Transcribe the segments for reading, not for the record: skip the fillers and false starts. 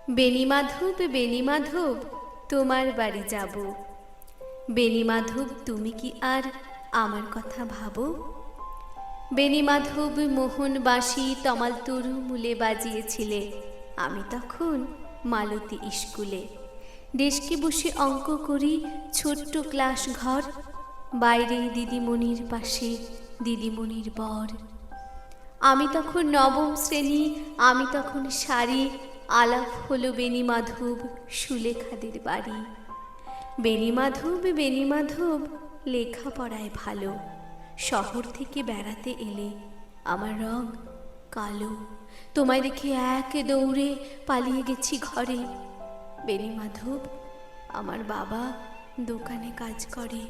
বেণীমাধব বেণীমাধব তোমার বাড়ি যাব। বেণীমাধব তুমি কি আর আমার কথা ভাবো? বেণীমাধব মোহন বাঁশি তমাল তরু মূলে বাজিয়েছিলে, আমি তখন মালতী স্কুলে। ডেস্কে বসে অঙ্ক করি, ছোট্ট ক্লাস ঘর, বাইরে দিদিমণির পাশে দিদিমণির বর। আমি তখন নবম শ্রেণী, আমি তখন শাড়ি, আলাপ হলো বেণীমাধব সুলেখাদের বাড়ি। বেণীমাধব বেণীমাধব লেখাপড়ায় ভালো, শহর থেকে বেড়াতে এলে আমার রং কালো। তোমায় দেখে এক দৌড়ে পালিয়ে গেছি ঘরে। বেণীমাধব আমার বাবা দোকানে কাজ করে।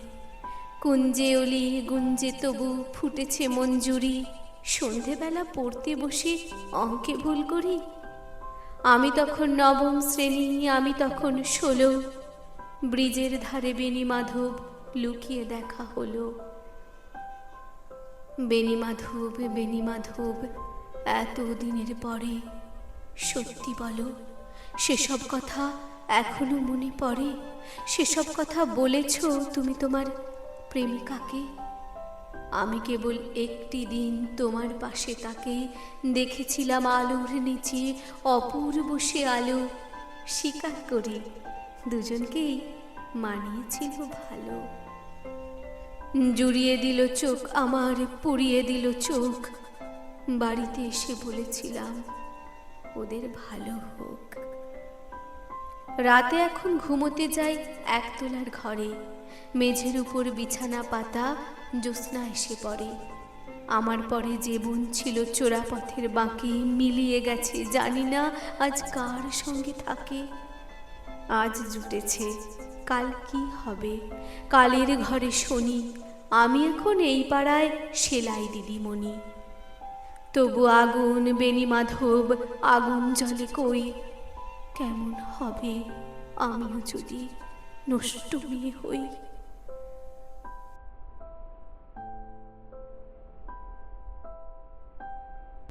কুঞ্জে অলি গুঞ্জে তবু ফুটেছে মঞ্জুরি, সন্ধেবেলা পড়তে বসে অঙ্কে ভুল করি। আমি তখন নবম শ্রেণী, আমি তখন 16, ব্রিজের ধারে বেণীমাধব লুকিয়ে দেখা হলো। বেণীমাধব বেণীমাধব এতদিনের পরে সত্যি বলো, সেসব কথা এখনো মনে পড়ে? সেসব কথা বলেছ তুমি তোমার প্রেমিকাকে? আমি কেবল একটি দিন তোমার পাশে তাকে দেখেছিলাম আলোর নিচে, অপূর্ব সে আলো। স্বীকার করি দুজনকেই মানিয়েছিল ভালো। জুড়িয়ে দিল চোখ আমার, পুড়িয়ে দিল চোখ, বাড়িতে এসে বলেছিলাম ওদের ভালো হোক। রাতে এখন ঘুমোতে যাই একতলার ঘরে, মেঝের উপর বিছানা পাতা, জ্যোৎস্না এসে পড়ে। আমার পরে যে বোন ছিল চোরাপথের বাঁকে, মিলিয়ে গেছে জানি না আজ কার সঙ্গে থাকে। আজ জুটেছে, কাল কি হবে? কালের ঘরে শনি, আমি এখন এই পাড়ায় সেলাই দিদিমণি। তবু আগুন বেণীমাধব, আগুন জ্বলে কই। কেমন হবে আমিও যদি নষ্ট মেয়ে হই?